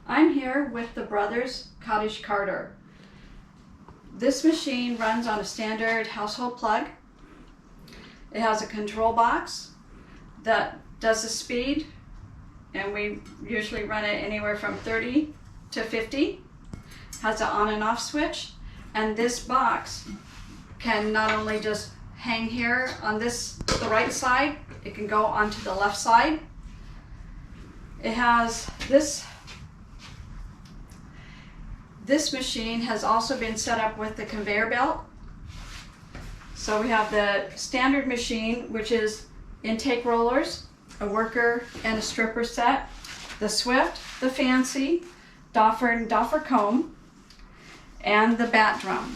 I'm here with the Brothers Cottage carder. This machine runs on a standard household plug. It has a control box that does the speed, and we usually run it anywhere from 30 to 50. Has an on and off switch, and this box can not only just hang here on the right side, it can go onto the left side. It has this machine has also been set up with the conveyor belt. So we have the standard machine, which is intake rollers, a worker and a stripper set, the Swift, the Fancy, Doffer and Doffer comb, and the bat drum.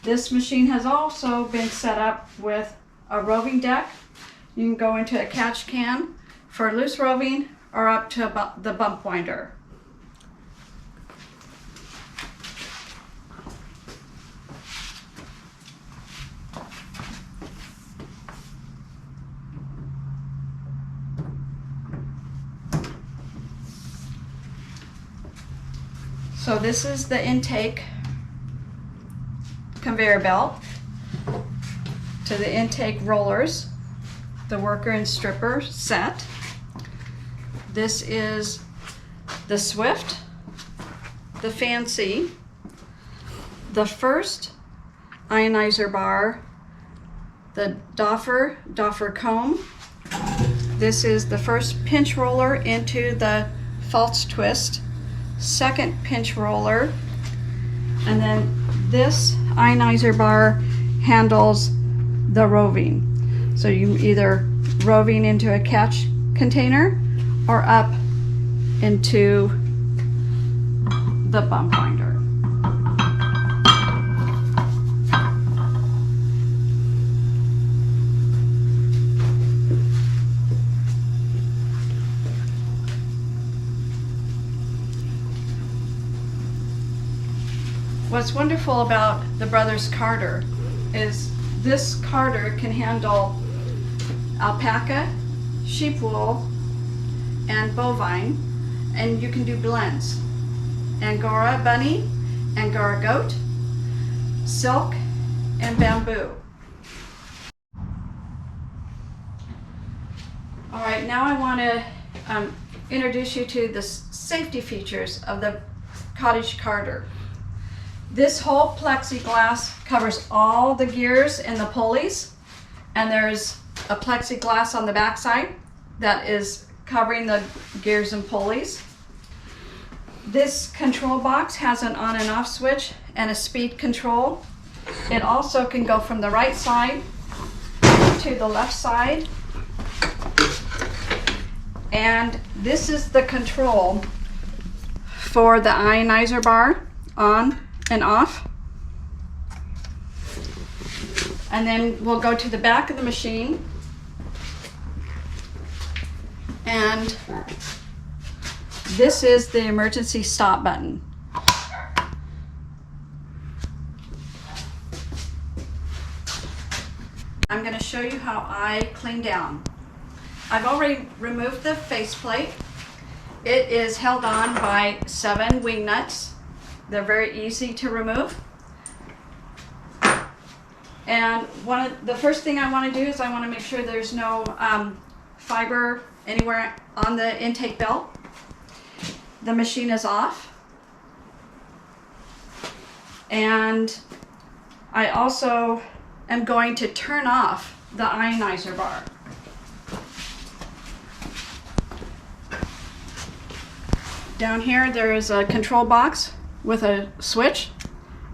This machine has also been set up with a roving deck. You can go into a catch can for loose roving or up to the bump winder. So this is the intake conveyor belt to the intake rollers, the worker and stripper set. This is the Swift, the Fancy, the first ionizer bar, the Doffer comb. This is the first pinch roller into the false twist, second pinch roller, and then this ionizer bar handles the roving. So you either roving into a catch container or up into the bump winder. What's wonderful about the Brothers carder is this carder can handle alpaca, sheep wool, and bovine, and you can do blends. Angora bunny, Angora goat, silk, and bamboo. All right, now I want to introduce you to the safety features of the Cottage carder. This whole plexiglass covers all the gears and the pulleys, and there's a plexiglass on the back side that is covering the gears and pulleys. This control box has an on and off switch and a speed control. It also can go from the right side to the left side. And this is the control for the ionizer bar, on and off. And then we'll go to the back of the machine, and this is the emergency stop button. I'm going to show you how I clean down. I've already removed the faceplate. It is held on by 7 wing nuts. They're very easy to remove. And the first thing I want to do is I want to make sure there's no fiber anywhere on the intake belt. The machine is off. And I also am going to turn off the ionizer bar. Down here there is a control box with a switch.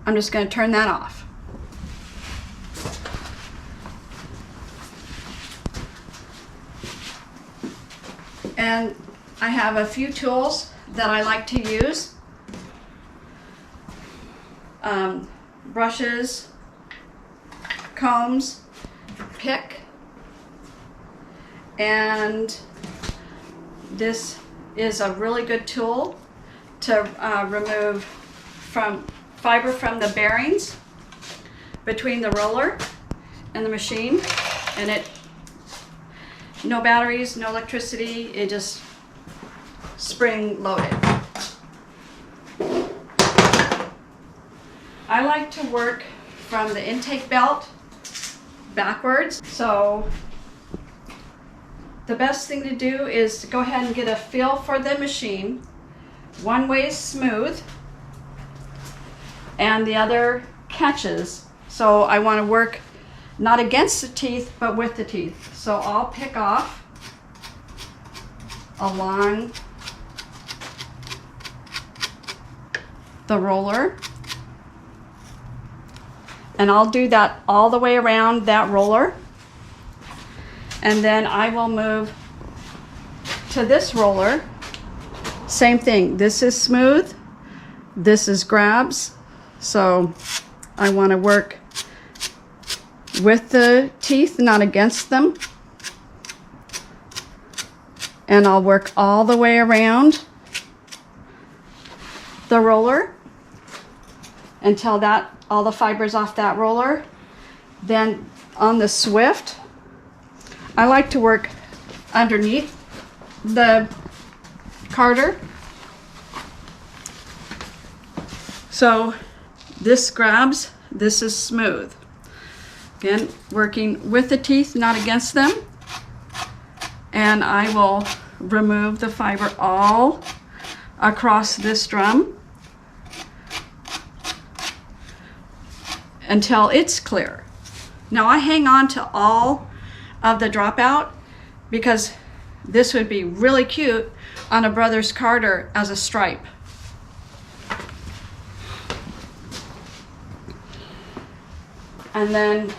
I'm just going to turn that off. And I have a few tools that I like to use. Brushes, combs, pick, and this is a really good tool to remove fiber from the bearings between the roller and the machine, and it no batteries, no electricity, it just spring loaded. I like to work from the intake belt backwards. So the best thing to do is to go ahead and get a feel for the machine. One way is smooth and the other catches. So I want to work not against the teeth, but with the teeth. So I'll pick off along the roller, and I'll do that all the way around that roller, and then I will move to this roller. Same thing, this is smooth, this is grabs, so I want to work with the teeth, not against them, and I'll work all the way around the roller until that all the fibers off that roller. Then on the Swift, I like to work underneath the carder. So this grabs, this is smooth. Again, working with the teeth, not against them. And I will remove the fiber all across this drum until it's clear. Now I hang on to all of the dropout because this would be really cute on a Brother's Carter as a stripe. And then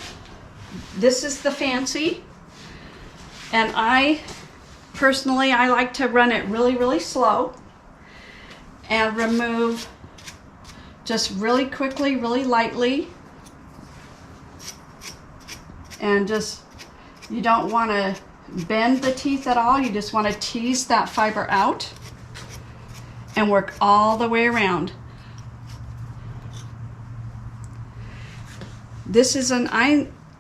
this is the fancy, and I personally like to run it really slow and remove just really quickly, really lightly, and just, you don't want to bend the teeth at all, you just want to tease that fiber out and work all the way around. This is an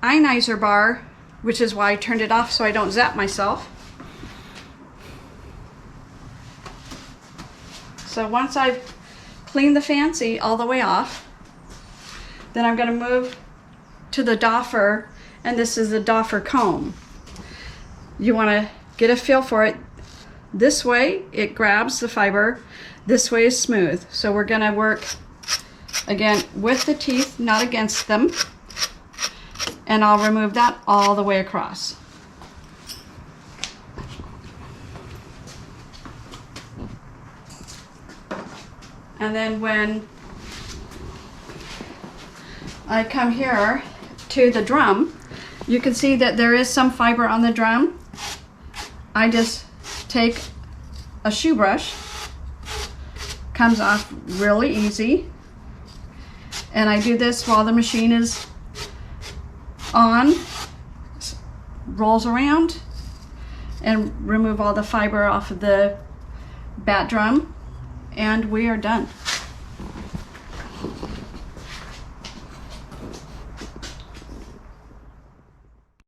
ionizer bar, which is why I turned it off so I don't zap myself. So once I've cleaned the fancy all the way off, then I'm going to move to the doffer, and this is the doffer comb. You want to get a feel for it. This way it grabs the fiber, this way is smooth. So we're going to work again with the teeth, not against them, and I'll remove that all the way across. And then when I come here to the drum, you can see that there is some fiber on the drum. I just take a shoe brush, comes off really easy, and I do this while the machine is on, rolls around, and remove all the fiber off of the bat drum, and we are done.